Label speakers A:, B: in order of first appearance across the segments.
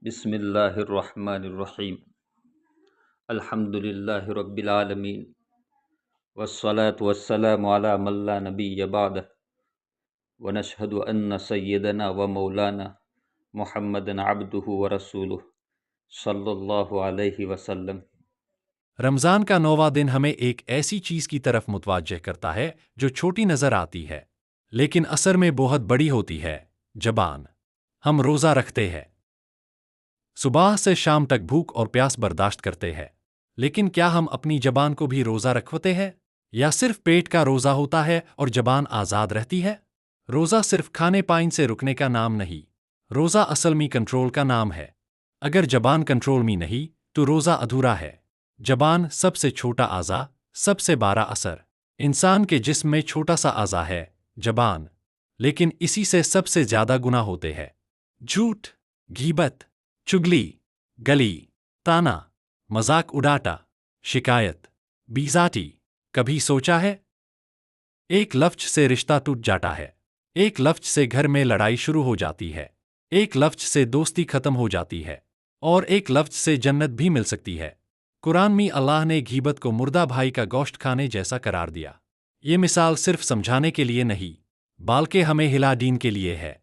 A: بسم اللہ الرحمن الرحیم الحمد للہ رب العالمین والصلاة والسلام علی من لا نبی بعدہ ونشہد ان سیدنا و مولانا محمد عبدہ ورسولہ صلی اللہ علیہ وسلم۔
B: رمضان کا 9واں دن ہمیں ایک ایسی چیز کی طرف متوجہ کرتا ہے جو چھوٹی نظر آتی ہے لیکن اثر میں بہت بڑی ہوتی ہے۔ زبان۔ ہم روزہ رکھتے ہیں، صبح سے شام تک بھوک اور پیاس برداشت کرتے ہیں، لیکن کیا ہم اپنی زبان کو بھی روزہ رکھتے ہیں یا صرف پیٹ کا روزہ ہوتا ہے اور زبان آزاد رہتی ہے؟ روزہ صرف کھانے پائن سے رکنے کا نام نہیں، روزہ اصل میں کنٹرول کا نام ہے۔ اگر زبان کنٹرول میں نہیں تو روزہ ادھورا ہے۔ زبان سب سے چھوٹا اعضا، سب سے بڑا اثر۔ انسان کے جسم میں چھوٹا سا اعضا ہے زبان، لیکن اسی سے سب سے زیادہ گناہ ہوتے ہیں۔ جھوٹ، غیبت، چگلی، گلی، تانا، مذاق اڑاتا، شکایت، بیزاتی۔ کبھی سوچا ہے؟ ایک لفظ سے رشتہ ٹوٹ جاتا ہے، ایک لفظ سے گھر میں لڑائی شروع ہو جاتی ہے، ایک لفظ سے دوستی ختم ہو جاتی ہے، اور ایک لفظ سے جنت بھی مل سکتی ہے۔ قرآن میں اللہ نے غیبت کو مردہ بھائی کا گوشت کھانے جیسا قرار دیا۔ یہ مثال صرف سمجھانے کے لیے نہیں بلکہ ہمیں ہلا دین کے لیے ہے۔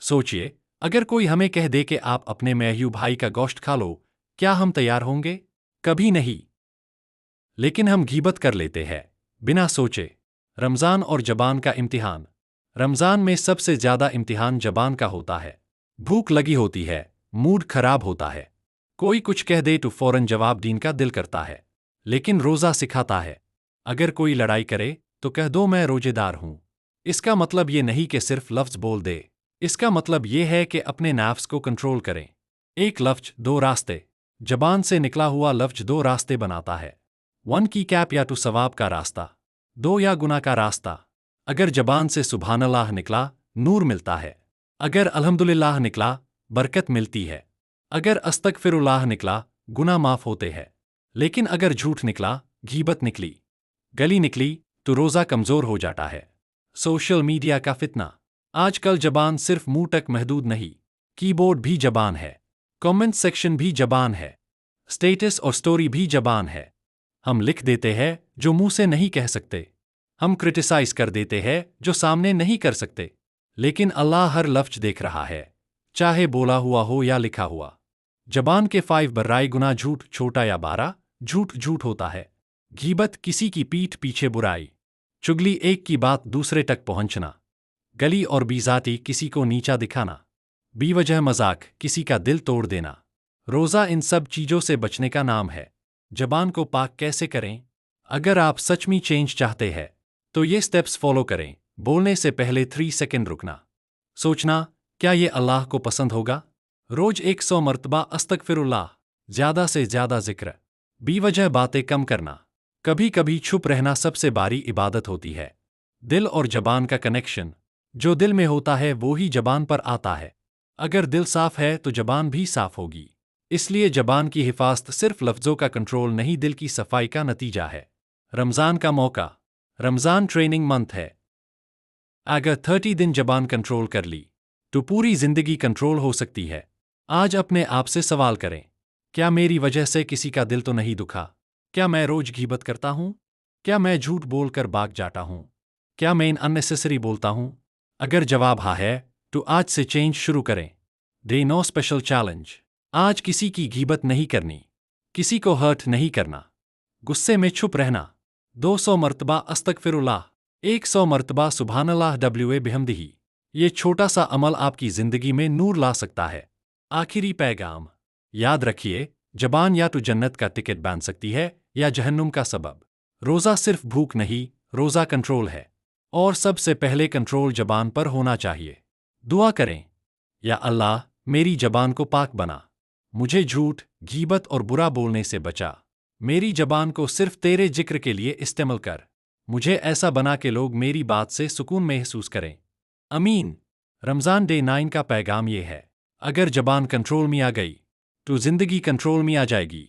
B: سوچئے، اگر کوئی ہمیں کہہ دے کہ آپ اپنے میہیو بھائی کا گوشت کھا لو، کیا ہم تیار ہوں گے؟ کبھی نہیں۔ لیکن ہم غیبت کر لیتے ہیں بنا سوچے۔ رمضان اور زبان کا امتحان۔ رمضان میں سب سے زیادہ امتحان زبان کا ہوتا ہے۔ بھوک لگی ہوتی ہے، موڈ خراب ہوتا ہے، کوئی کچھ کہہ دے تو فوراً جواب دین کا دل کرتا ہے، لیکن روزہ سکھاتا ہے اگر کوئی لڑائی کرے تو کہہ دو میں روزے دار ہوں۔ اس کا مطلب یہ نہیں کہ صرف لفظ بول دے، اس کا مطلب یہ ہے کہ اپنے نفس کو کنٹرول کریں۔ ایک لفظ دو راستے، زبان سے نکلا ہوا لفظ دو راستے بناتا ہے، ون کی کیپ یا تو ثواب کا راستہ، دو یا گناہ کا راستہ۔ اگر زبان سے سبحان اللہ نکلا، نور ملتا ہے۔ اگر الحمدللہ نکلا، برکت ملتی ہے۔ اگر استغفر اللہ نکلا، گناہ معاف ہوتے ہیں۔ لیکن اگر جھوٹ نکلا، غیبت نکلی، گلی نکلی تو روزہ کمزور ہو جاتا ہے۔ سوشل میڈیا کا فتنہ۔ آج کل زبان صرف منہ تک محدود نہیں، کی بورڈ بھی زبان ہے، کامنٹ سیکشن بھی زبان ہے، سٹیٹس اور سٹوری بھی زبان ہے۔ ہم لکھ دیتے ہیں جو منہ سے نہیں کہہ سکتے، ہم کرٹیسائز کر دیتے ہیں جو سامنے نہیں کر سکتے، لیکن اللہ ہر لفظ دیکھ رہا ہے، چاہے بولا ہوا ہو یا لکھا ہوا۔ زبان کے 5 برائے گناہ: جھوٹ چھوٹا یا بارہ، جھوٹ جھوٹ ہوتا ہے۔ غیبت کسی کی پیٹھ پیچھے برائی، چگلی ایک کی بات دوسرے تک پہنچنا، گلی اور بیزاتی کسی کو نیچا دکھانا، بی وجہ مذاق کسی کا دل توڑ دینا۔ روزہ ان سب چیزوں سے بچنے کا نام ہے۔ زبان کو پاک کیسے کریں؟ اگر آپ سچ میں چینج چاہتے ہیں تو یہ سٹیپس فالو کریں۔ بولنے سے پہلے 3 سیکنڈ رکنا، سوچنا کیا یہ اللہ کو پسند ہوگا؟ روز 100 مرتبہ استغفر اللہ، زیادہ سے زیادہ ذکر، بی وجہ باتیں کم کرنا۔ کبھی کبھی چھپ رہنا سب سے بڑی عبادت ہوتی ہے۔ دل اور زبان کا کنیکشن، جو دل میں ہوتا ہے وہی زبان پر آتا ہے۔ اگر دل صاف ہے تو زبان بھی صاف ہوگی۔ اس لیے زبان کی حفاظت صرف لفظوں کا کنٹرول نہیں، دل کی صفائی کا نتیجہ ہے۔ رمضان کا موقع۔ رمضان ٹریننگ منتھ ہے۔ اگر 30 دن زبان کنٹرول کر لی تو پوری زندگی کنٹرول ہو سکتی ہے۔ آج اپنے آپ سے سوال کریں، کیا میری وجہ سے کسی کا دل تو نہیں دکھا؟ کیا میں روز غیبت کرتا ہوں؟ کیا میں جھوٹ بول کر بھاگ جاتا ہوں؟ کیا میں اننیسیسری بولتا ہوں؟ اگر جواب ہاں ہے تو آج سے چینج شروع کریں۔ Day 9 special challenge. آج کسی کی غیبت نہیں کرنی، کسی کو ہرٹ نہیں کرنا، غصے میں چھپ رہنا، 200 مرتبہ استغفر اللہ، 100 مرتبہ سبحان اللہ بحمدہ۔ یہ چھوٹا سا عمل آپ کی زندگی میں نور لا سکتا ہے۔ آخری پیغام، یاد رکھیے، زبان یا تو جنت کا ٹکٹ بن سکتی ہے یا جہنم کا سبب۔ روزہ صرف بھوک نہیں، روزہ کنٹرول ہے، اور سب سے پہلے کنٹرول زبان پر ہونا چاہیے۔ دعا کریں، یا اللہ میری زبان کو پاک بنا، مجھے جھوٹ، غیبت اور برا بولنے سے بچا، میری زبان کو صرف تیرے ذکر کے لیے استعمال کر، مجھے ایسا بنا کہ لوگ میری بات سے سکون محسوس کریں۔ امین۔ رمضان ڈے 9 کا پیغام یہ ہے، اگر زبان کنٹرول میں آ گئی تو زندگی کنٹرول میں آ جائے گی۔